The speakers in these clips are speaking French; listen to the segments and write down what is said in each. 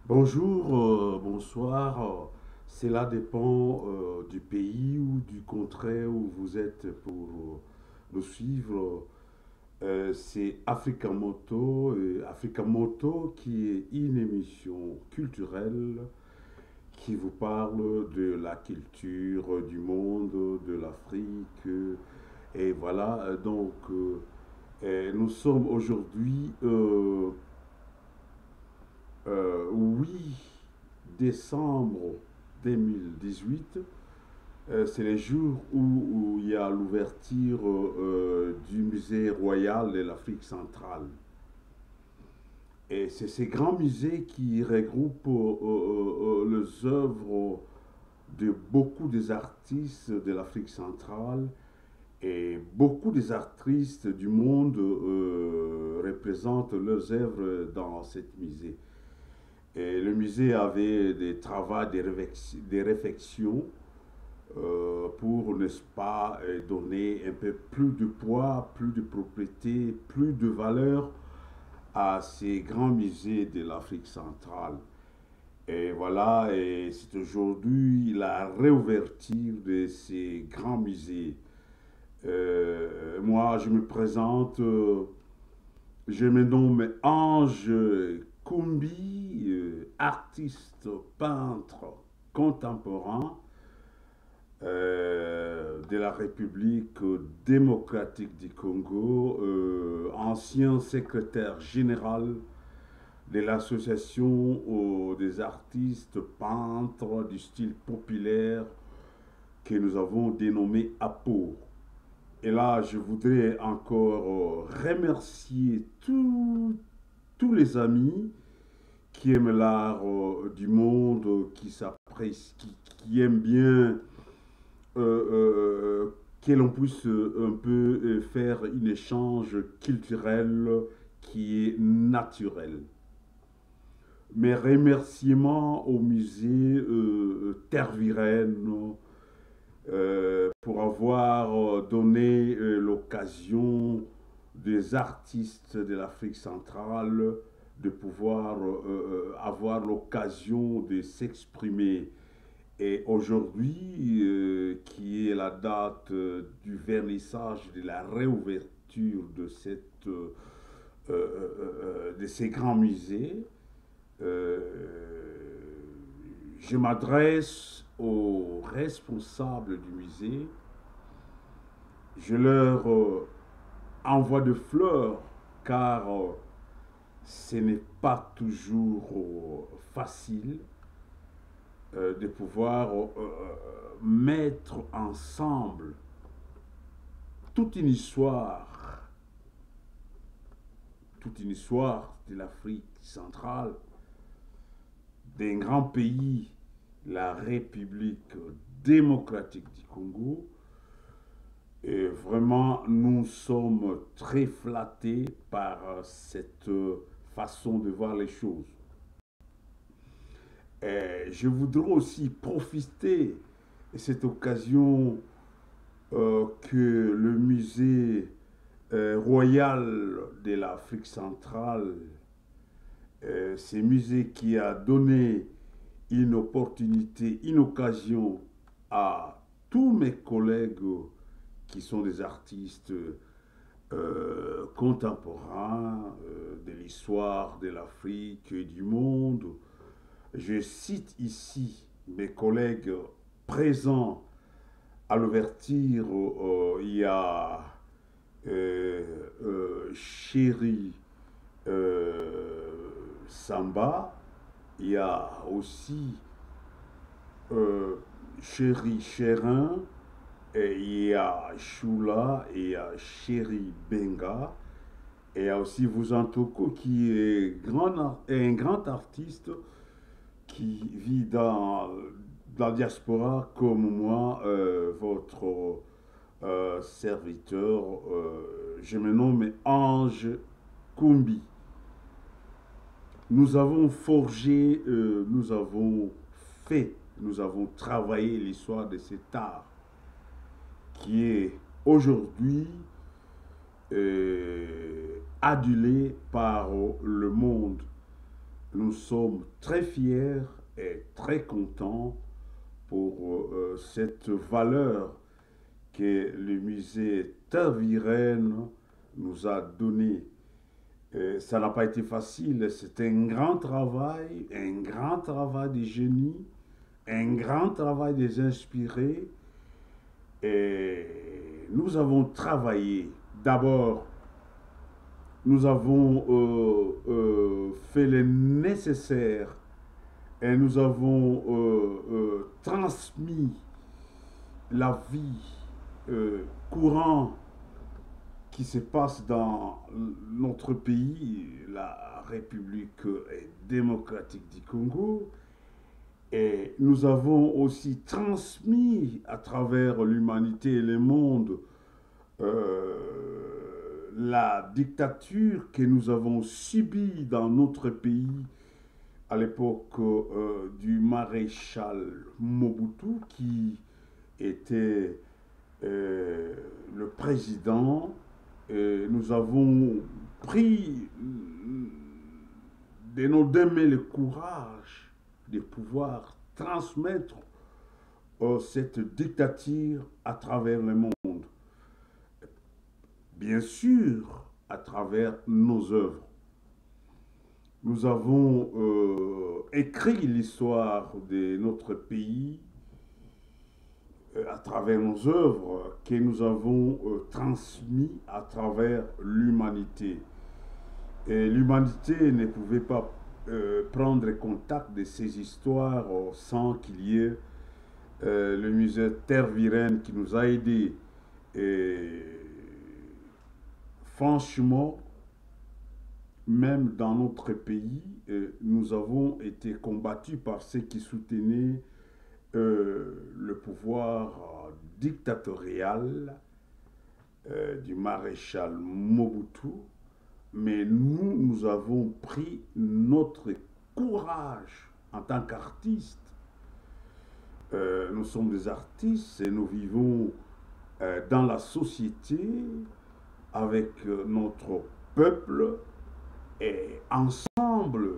Bonjour, bonsoir. Cela dépend du pays ou du contrée où vous êtes pour nous suivre. C'est Africa Moto, Africa Moto qui est une émission culturelle qui vous parle de la culture du monde, de l'Afrique. Et voilà, nous sommes aujourd'hui 8 décembre 2018. C'est les jours où il y a l'ouverture du musée royal de l'Afrique centrale. Et c'est ces grands musées qui regroupent les œuvres de beaucoup des artistes de l'Afrique centrale et beaucoup des artistes du monde représentent leurs œuvres dans cet musée. Et le musée avait des travaux, des réflexions pour, n'est-ce pas, donner un peu plus de poids, plus de propriété, plus de valeur à ces grands musées de l'Afrique centrale. Et voilà, et c'est aujourd'hui la réouverture de ces grands musées. Moi, je me présente, je me nomme Ange Koumbi, artiste, peintre contemporain de la République démocratique du Congo, ancien secrétaire général de l'association des artistes peintres du style populaire que nous avons dénommé APO. Et là, je voudrais encore remercier tous les amis qui aiment l'art du monde, qui aiment bien que l'on puisse un peu faire un échange culturel qui est naturel. Mes remerciements au musée Tervuren pour avoir donné l'occasion des artistes de l'Afrique centrale de pouvoir avoir l'occasion de s'exprimer. Et aujourd'hui, qui est la date du vernissage, de la réouverture de ces grands musées, euh, je m'adresse aux responsables du musée, je leur envoie de fleurs car ce n'est pas toujours facile de pouvoir mettre ensemble toute une histoire, toute une histoire de l'Afrique centrale, d'un grand pays, la République démocratique du Congo. Et vraiment, nous sommes très flattés par cette façon de voir les choses. Et je voudrais aussi profiter de cette occasion que le musée royal de l'Afrique centrale, ce musée qui a donné une opportunité, une occasion à tous mes collègues qui sont des artistes contemporains de l'histoire de l'Afrique et du monde. Je cite ici mes collègues présents à l'ouverture. Il y a Chéri Samba, il y a aussi Chéri Chérin, et il y a Choula, et il y a Chéri Benga, et il y a aussi Vuzantoko qui est un grand artiste qui vit dans la diaspora comme moi, votre serviteur. Je me nomme Ange Koumbi. Nous avons forgé, nous avons fait, nous avons travaillé l'histoire de cet art qui est aujourd'hui adulé par le monde. Nous sommes très fiers et très contents pour cette valeur que le musée Tervuren nous a donnée. Ça n'a pas été facile, c'est un grand travail des génies, un grand travail des inspirés. Et nous avons travaillé. D'abord, nous avons fait le nécessaire et nous avons transmis la vie courante qui se passe dans notre pays, la République démocratique du Congo. Et nous avons aussi transmis à travers l'humanité et le monde la dictature que nous avons subie dans notre pays à l'époque du maréchal Mobutu, qui était le président. Nous avons pris de nos deux mains le courage de pouvoir transmettre cette dictature à travers le monde. Bien sûr, à travers nos œuvres. Nous avons écrit l'histoire de notre pays à travers nos œuvres que nous avons transmis à travers l'humanité. Et l'humanité ne pouvait pas prendre contact de ces histoires sans qu'il y ait le musée Tervuren qui nous a aidés. Et franchement, même dans notre pays, nous avons été combattus par ceux qui soutenaient le pouvoir dictatorial du maréchal Mobutu. Mais nous avons pris notre courage en tant qu'artistes. Nous sommes des artistes et nous vivons dans la société avec notre peuple et ensemble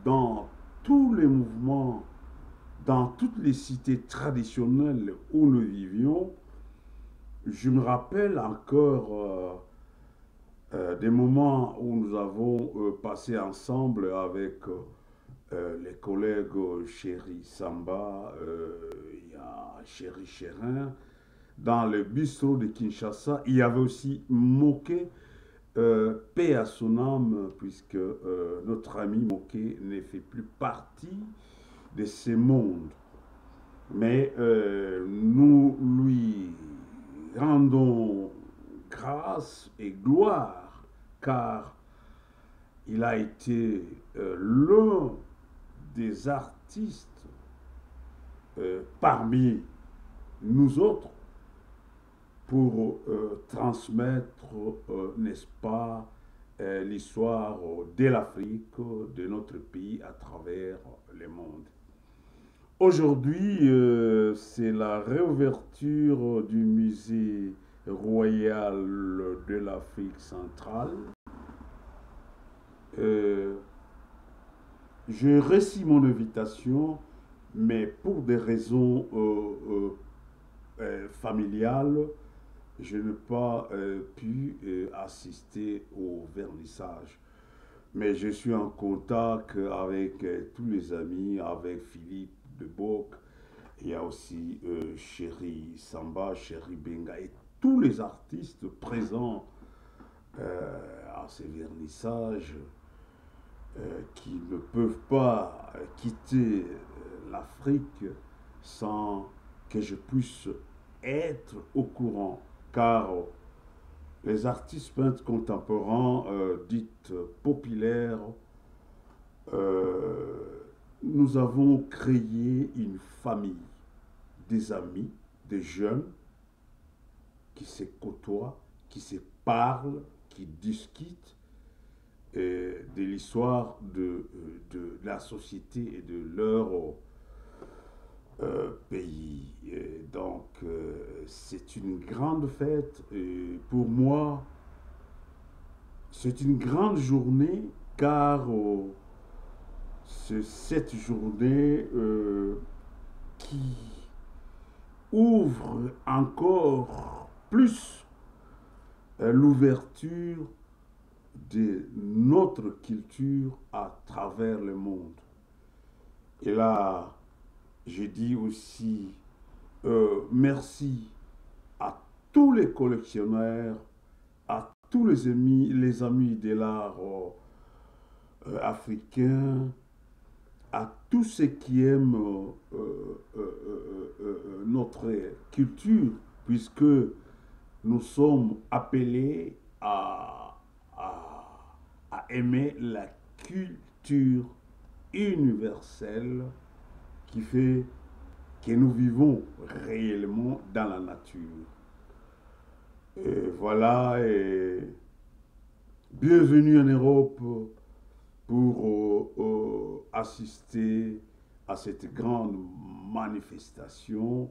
dans tous les mouvements, dans toutes les cités traditionnelles où nous vivions. Je me rappelle encore des moments où nous avons passé ensemble avec les collègues Chéri Samba, il y a Chéri Chérin, dans le bistrot de Kinshasa. Il y avait aussi Moké, paix à son âme, puisque notre ami Moké ne fait plus partie de ce monde. Mais nous lui rendons grâce et gloire, car il a été l'un des artistes parmi nous autres pour transmettre, n'est-ce pas, l'histoire de l'Afrique, de notre pays à travers le monde. Aujourd'hui, c'est la réouverture du musée royal de l'Afrique centrale. Euh, je récite mon invitation, mais pour des raisons familiales, je n'ai pas pu assister au vernissage. Mais je suis en contact avec tous les amis, avec Philippe de Boc, il y a aussi Chéri Samba, Chéri Benga et tous les artistes présents à ces vernissages qui ne peuvent pas quitter l'Afrique sans que je puisse être au courant, car les artistes peintres contemporains, dites populaires, nous avons créé une famille, des amis, des jeunes qui se côtoient, qui se parlent, qui discutent de l'histoire de la société et de leur pays. Et donc, c'est une grande fête. Et pour moi, c'est une grande journée car c'est cette journée qui ouvre encore plus l'ouverture de notre culture à travers le monde. Et là, je dis aussi merci à tous les collectionneurs, à tous les amis de l'art africain, à tous ceux qui aiment notre culture, puisque nous sommes appelés à aimer la culture universelle qui fait que nous vivons réellement dans la nature. Et voilà, et bienvenue en Europe pour assister à cette grande manifestation,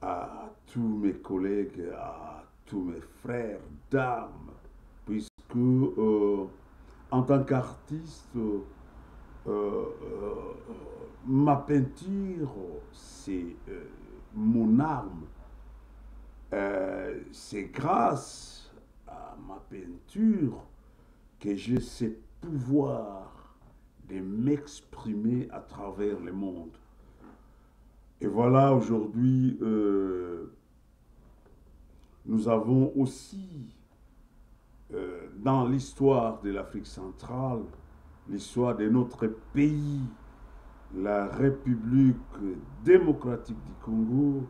à tous mes collègues, à tous mes frères d'armes, puisque en tant qu'artiste, ma peinture, c'est mon arme. C'est grâce à ma peinture que j'ai ce pouvoir de m'exprimer à travers le monde. Et voilà, aujourd'hui, nous avons aussi, dans l'histoire de l'Afrique centrale, l'histoire de notre pays, la République démocratique du Congo,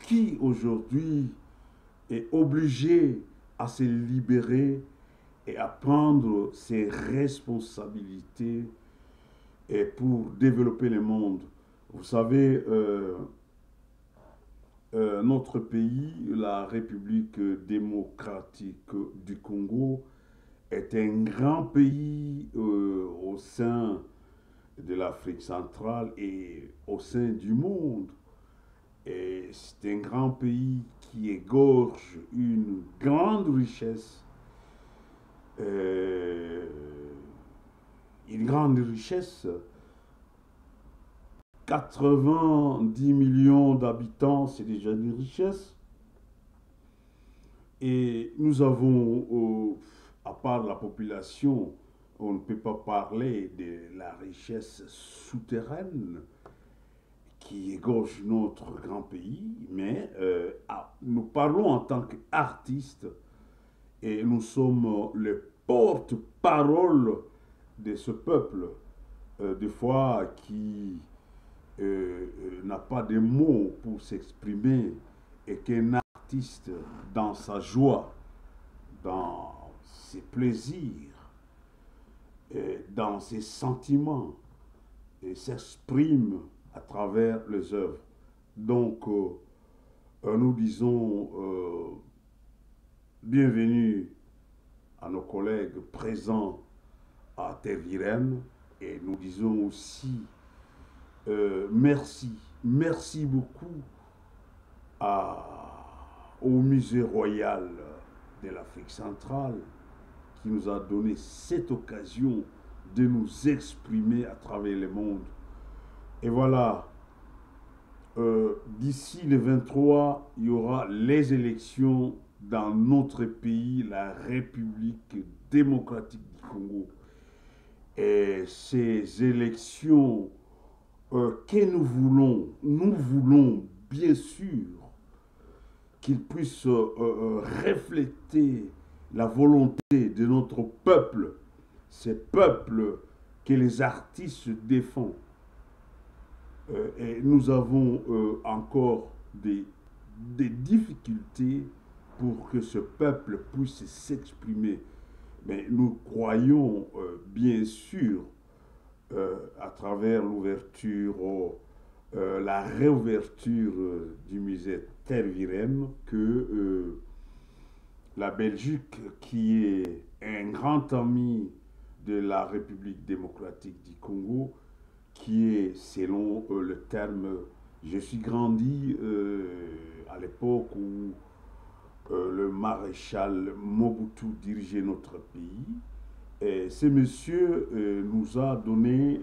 qui aujourd'hui est obligée à se libérer et à prendre ses responsabilités et pour développer le monde. Vous savez, notre pays, la République démocratique du Congo, est un grand pays au sein de l'Afrique centrale et au sein du monde. Et c'est un grand pays qui égorge une grande richesse, euh, une grande richesse. 90 millions d'habitants, c'est déjà une richesse. Et nous avons, à part la population, on ne peut pas parler de la richesse souterraine qui égorge notre grand pays, mais nous parlons en tant qu'artistes et nous sommes les porte-parole de ce peuple, des fois qui n'a pas de mots pour s'exprimer et qu'un artiste, dans sa joie, dans ses plaisirs, dans ses sentiments, s'exprime à travers les œuvres. Donc, nous disons bienvenue à nos collègues présents à Terre-Virène et nous disons aussi merci, merci beaucoup au Musée royal de l'Afrique centrale qui nous a donné cette occasion de nous exprimer à travers le monde. Et voilà, d'ici le 23, il y aura les élections dans notre pays, la République démocratique du Congo. Et ces élections que nous voulons bien sûr qu'ils puissent refléter la volonté de notre peuple, ces peuples que les artistes défendent. Et nous avons encore des difficultés pour que ce peuple puisse s'exprimer. Mais nous croyons bien sûr à travers l'ouverture, la réouverture du musée Terre-Virène, que la Belgique, qui est un grand ami de la République démocratique du Congo, qui est, selon le terme, je suis grandi à l'époque où le maréchal Mobutu dirigeait notre pays, Et ce monsieur nous a donné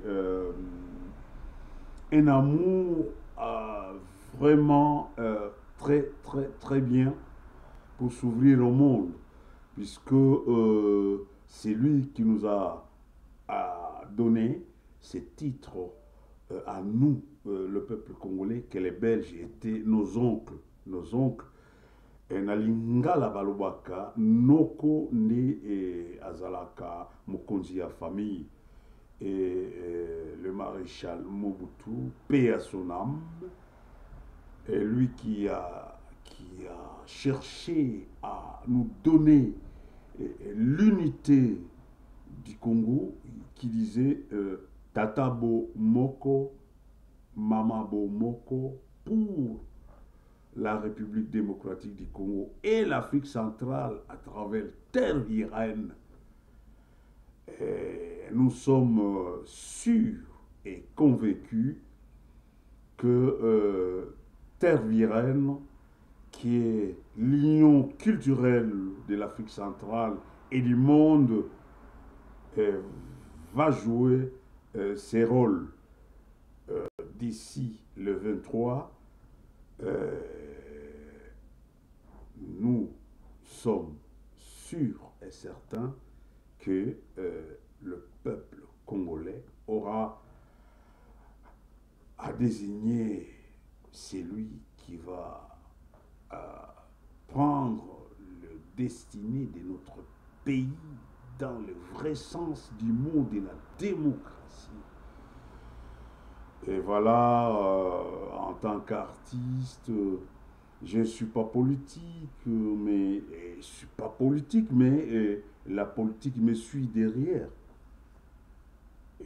un amour vraiment très bien pour s'ouvrir au monde, puisque c'est lui qui nous a donné ces titres à nous, le peuple congolais, que les Belges étaient nos oncles. Nos oncles. Et na lingala balobaka noko nde azalaka mokonzi ya famille et le maréchal Mobutu, paix à son âme, et lui qui a cherché à nous donner l'unité du Congo, qui disait Tatabo Moko, Mamabo Moko, pour la République démocratique du Congo et l'Afrique centrale à travers terre iranienne. Nous sommes sûrs et convaincus que terre iranienne, qui est l'union culturelle de l'Afrique centrale et du monde, va jouer ses rôles d'ici le 23. Nous sommes sûrs et certains que le peuple congolais aura à désigner celui qui va prendre le destiné de notre pays dans le vrai sens du mot de la démocratie. Et voilà, en tant qu'artiste, je ne suis pas politique, mais la politique me suit derrière.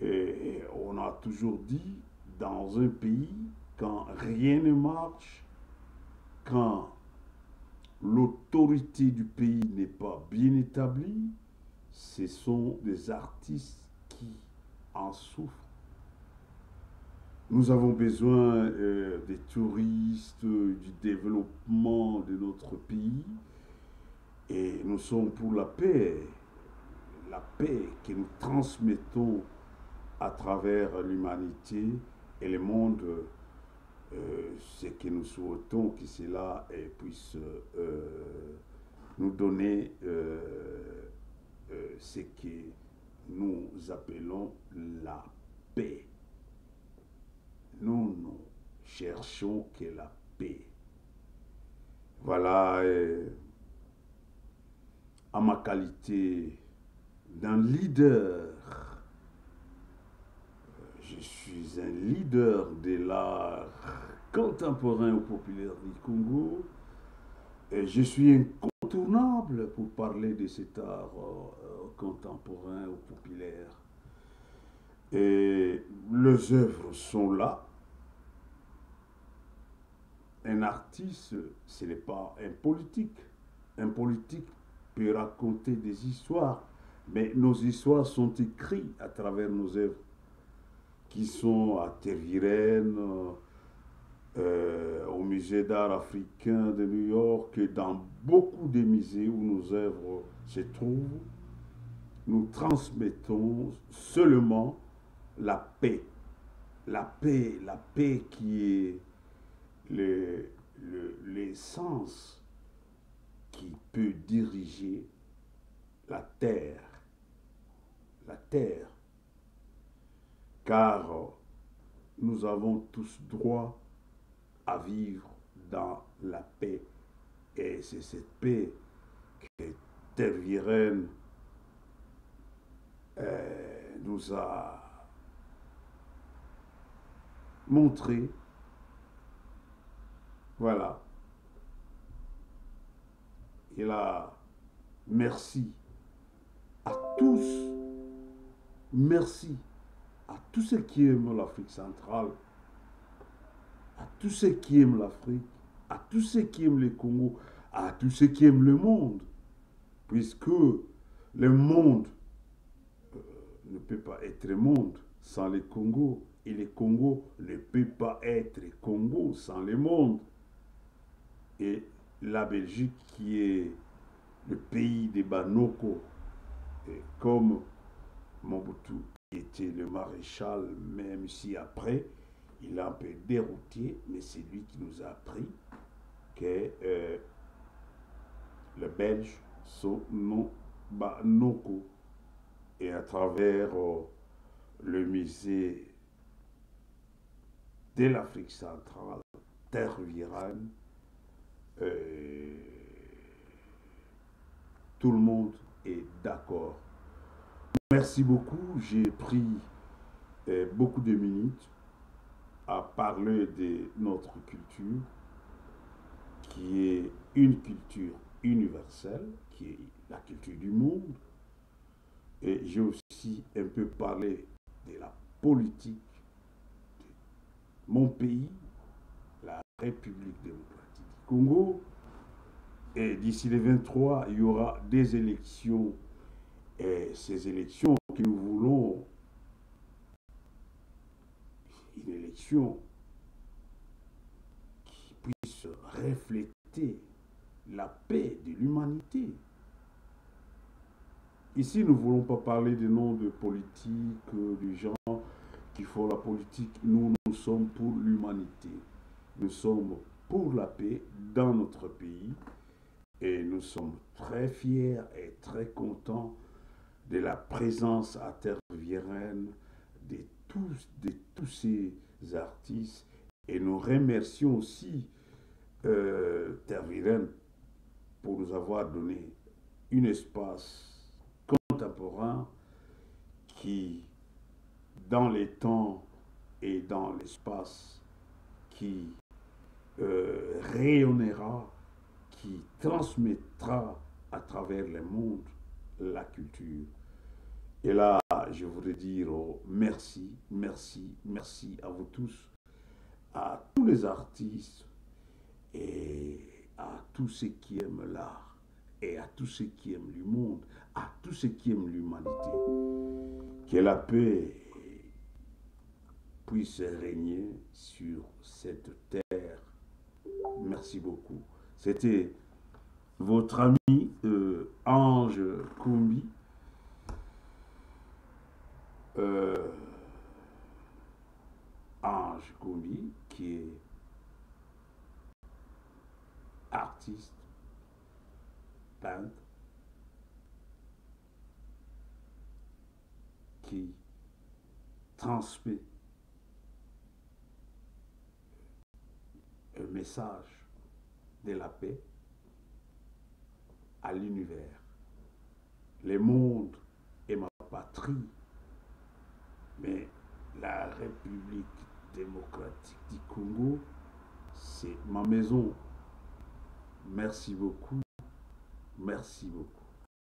Et on a toujours dit, dans un pays, quand rien ne marche, quand l'autorité du pays n'est pas bien établie, ce sont des artistes qui en souffrent. Nous avons besoin des touristes, du développement de notre pays, et nous sommes pour la paix que nous transmettons à travers l'humanité et le monde. Ce que nous souhaitons que cela puisse nous donner ce que nous appelons la paix. Nous cherchons que la paix. Voilà, à ma qualité d'un leader, je suis un leader de l'art contemporain ou populaire du Congo. Et je suis incontournable pour parler de cet art contemporain ou populaire. Et les œuvres sont là. Un artiste, ce n'est pas un politique. Un politique peut raconter des histoires, mais nos histoires sont écrites à travers nos œuvres, qui sont à Tervuren, au musée d'art africain de New York, et dans beaucoup de musées où nos œuvres se trouvent. Nous transmettons seulement la paix. La paix qui est l'essence qui peut diriger la terre. La terre. Car nous avons tous droit à vivre dans la paix. Et c'est cette paix que Tervuren nous a montré. Voilà. Et là, merci à tous. Merci à tous ceux qui aiment l'Afrique centrale, à tous ceux qui aiment l'Afrique, à tous ceux qui aiment le Congo, à tous ceux qui aiment le monde. Puisque le monde ne peut pas être monde sans le Congo, et le Congo ne peut pas être Congo sans le monde. Et la Belgique, qui est le pays des Banoko, comme Mobutu, qui était le maréchal, même si après, il a un peu dérouté, mais c'est lui qui nous a appris que le Belge Noko, et à travers le musée de l'Afrique centrale, Terre Virane, euh, tout le monde est d'accord. Merci beaucoup. J'ai pris beaucoup de minutes à parler de notre culture, qui est une culture universelle, qui est la culture du monde. Et j'ai aussi un peu parlé de la politique de mon pays, la République démocratique du Congo. Et d'ici le 23, il y aura des élections. Et ces élections que nous voulons, une élection qui puisse refléter la paix de l'humanité. Ici, nous ne voulons pas parler des noms de politique, des gens qui font la politique. Nous sommes pour l'humanité. Nous sommes pour la paix dans notre pays. Et nous sommes très fiers et très contents de la présence à Terre-Virane de tous ces artistes. Et nous remercions aussi Terre-Virane pour nous avoir donné un espace contemporain qui, dans les temps et dans l'espace, qui rayonnera, qui transmettra à travers le monde la culture. Et là, je voudrais dire merci, merci, merci à vous tous, à tous les artistes et à tous ceux qui aiment l'art et à tous ceux qui aiment le monde, à tous ceux qui aiment l'humanité. Que la paix puisse régner sur cette terre. Merci beaucoup. C'était votre ami Ange Koumbi. Ange Koumbi, qui est artiste, peintre, qui transmet un message de la paix à l'univers. Le monde est ma patrie, mais la République démocratique du Congo, c'est ma maison. Merci beaucoup. Merci beaucoup.